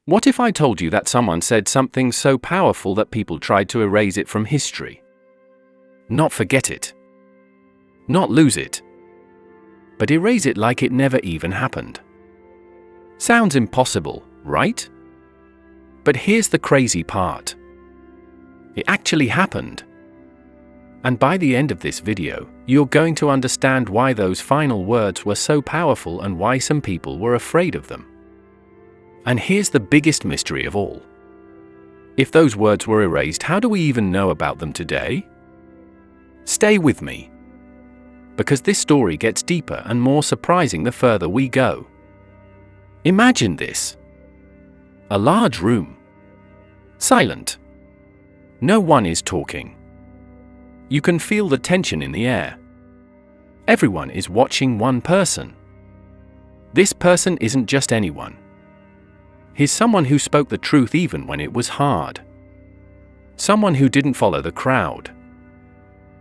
What if I told you that someone said something so powerful that people tried to erase it from history? Not forget it. Not lose it. But erase it like it never even happened. Sounds impossible, right? But here's the crazy part. It actually happened. And by the end of this video, you're going to understand why those final words were so powerful and why some people were afraid of them. And here's the biggest mystery of all. If those words were erased, how do we even know about them today? Stay with me. Because this story gets deeper and more surprising the further we go. Imagine this. A large room. Silent. No one is talking. You can feel the tension in the air. Everyone is watching one person. This person isn't just anyone. He's someone who spoke the truth even when it was hard. Someone who didn't follow the crowd.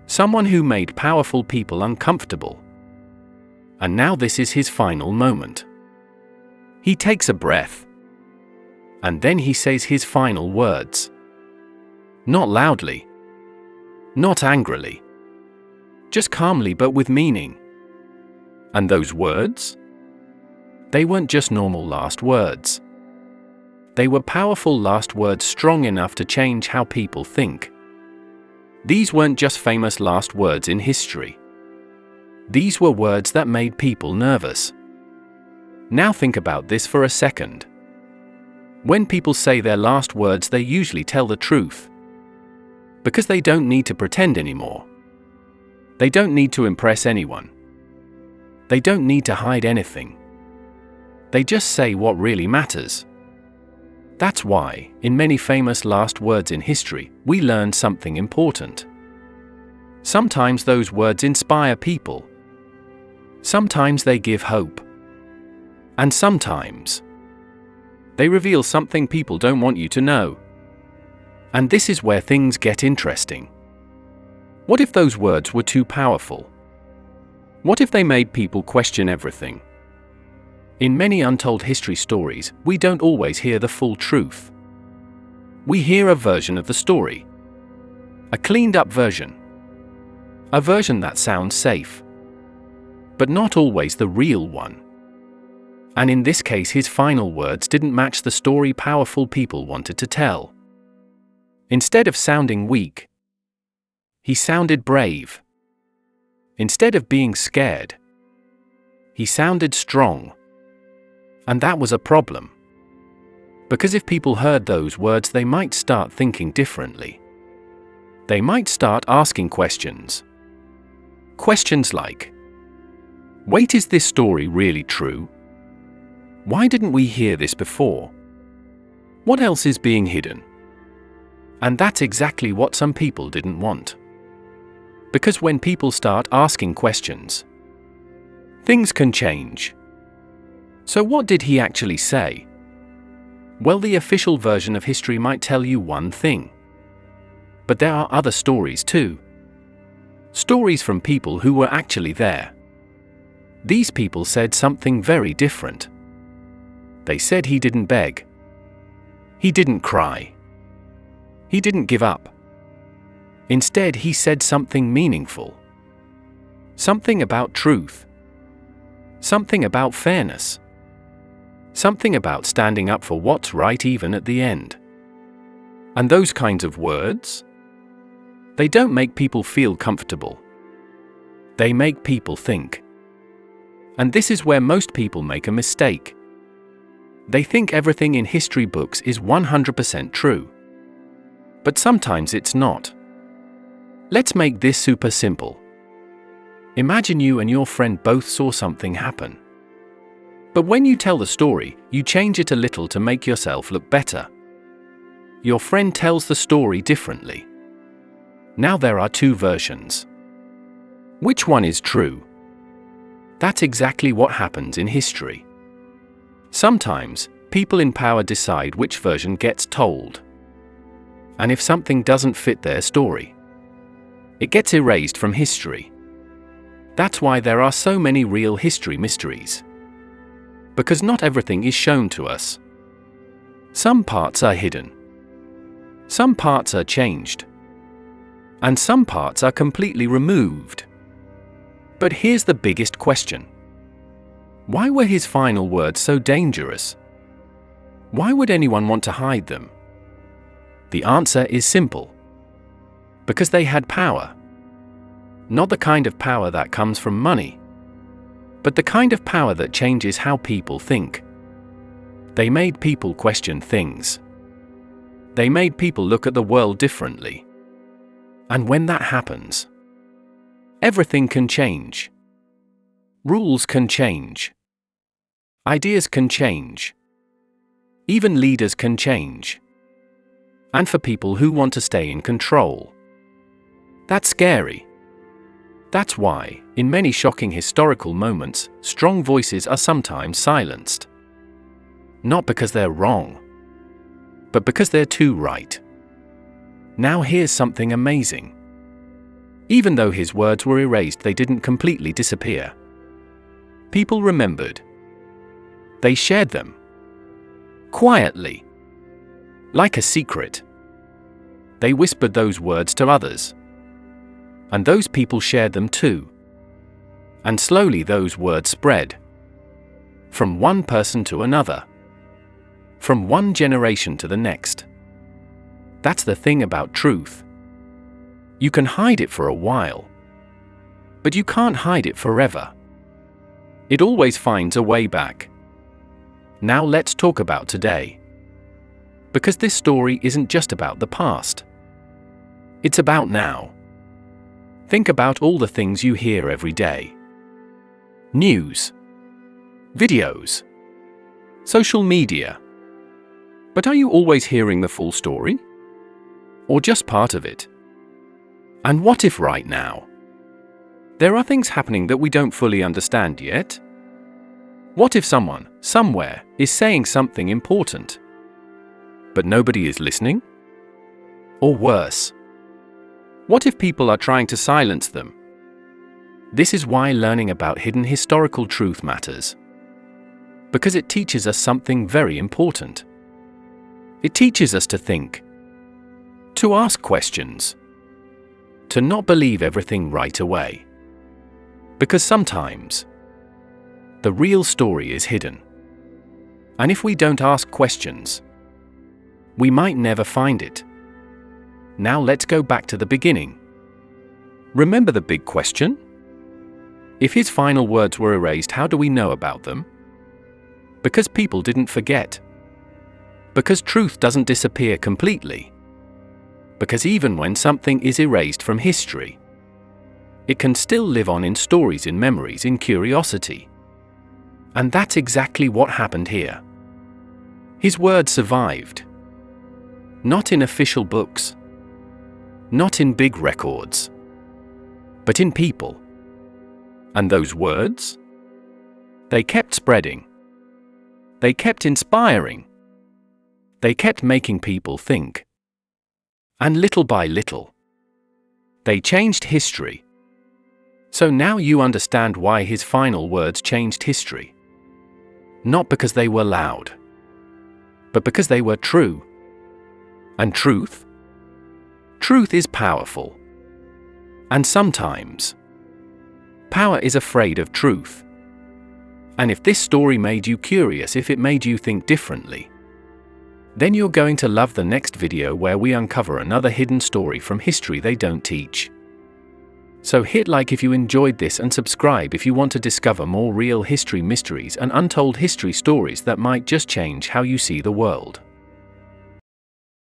Someone who made powerful people uncomfortable. And now this is his final moment. He takes a breath. And then he says his final words. Not loudly. Not angrily. Just calmly but with meaning. And those words? They weren't just normal last words. They were powerful last words, strong enough to change how people think. These weren't just famous last words in history. These were words that made people nervous. Now think about this for a second. When people say their last words, they usually tell the truth. Because they don't need to pretend anymore. They don't need to impress anyone. They don't need to hide anything. They just say what really matters. That's why, in many famous last words in history, we learn something important. Sometimes those words inspire people. Sometimes they give hope. And sometimes they reveal something people don't want you to know. And this is where things get interesting. What if those words were too powerful? What if they made people question everything? In many untold history stories, we don't always hear the full truth. We hear a version of the story. A cleaned-up version. A version that sounds safe. But not always the real one. And in this case, his final words didn't match the story powerful people wanted to tell. Instead of sounding weak, he sounded brave. Instead of being scared, he sounded strong. And that was a problem. Because if people heard those words, they might start thinking differently. They might start asking questions. Questions like, wait, is this story really true? Why didn't we hear this before? What else is being hidden? And that's exactly what some people didn't want. Because when people start asking questions, things can change. So what did he actually say? Well, the official version of history might tell you one thing. But there are other stories too. Stories from people who were actually there. These people said something very different. They said he didn't beg. He didn't cry. He didn't give up. Instead, he said something meaningful. Something about truth. Something about fairness. Something about standing up for what's right even at the end. And those kinds of words? They don't make people feel comfortable. They make people think. And this is where most people make a mistake. They think everything in history books is 100% true. But sometimes it's not. Let's make this super simple. Imagine you and your friend both saw something happen. But when you tell the story, you change it a little to make yourself look better. Your friend tells the story differently. Now there are two versions. Which one is true? That's exactly what happens in history. Sometimes, people in power decide which version gets told. And if something doesn't fit their story, it gets erased from history. That's why there are so many real history mysteries. Because not everything is shown to us. Some parts are hidden. Some parts are changed. And some parts are completely removed. But here's the biggest question. Why were his final words so dangerous? Why would anyone want to hide them? The answer is simple. Because they had power. Not the kind of power that comes from money, but the kind of power that changes how people think. They made people question things. They made people look at the world differently. And when that happens, everything can change. Rules can change. Ideas can change. Even leaders can change. And for people who want to stay in control, that's scary. That's why, in many shocking historical moments, strong voices are sometimes silenced. Not because they're wrong, but because they're too right. Now here's something amazing. Even though his words were erased, they didn't completely disappear. People remembered. They shared them. Quietly. Like a secret. They whispered those words to others. And those people shared them too. And slowly those words spread. From one person to another. From one generation to the next. That's the thing about truth. You can hide it for a while. But you can't hide it forever. It always finds a way back. Now let's talk about today. Because this story isn't just about the past. It's about now. Think about all the things you hear every day. News. Videos. Social media. But are you always hearing the full story? Or just part of it? And what if right now there are things happening that we don't fully understand yet? What if someone, somewhere, is saying something important, but nobody is listening? Or worse, what if people are trying to silence them? This is why learning about hidden historical truth matters. Because it teaches us something very important. It teaches us to think, to ask questions, to not believe everything right away. Because sometimes, the real story is hidden. And if we don't ask questions, we might never find it. Now let's go back to the beginning. Remember the big question? If his final words were erased, how do we know about them? Because people didn't forget. Because truth doesn't disappear completely. Because even when something is erased from history, it can still live on in stories, in memories, in curiosity. And that's exactly what happened here. His words survived. Not in official books. Not in big records. But in people. And those words? They kept spreading. They kept inspiring. They kept making people think. And little by little, they changed history. So now you understand why his final words changed history. Not because they were loud, but because they were true. And truth? Truth is powerful. And sometimes, power is afraid of truth. And if this story made you curious, if it made you think differently, then you're going to love the next video where we uncover another hidden story from history they don't teach. So hit like if you enjoyed this and subscribe if you want to discover more real history mysteries and untold history stories that might just change how you see the world.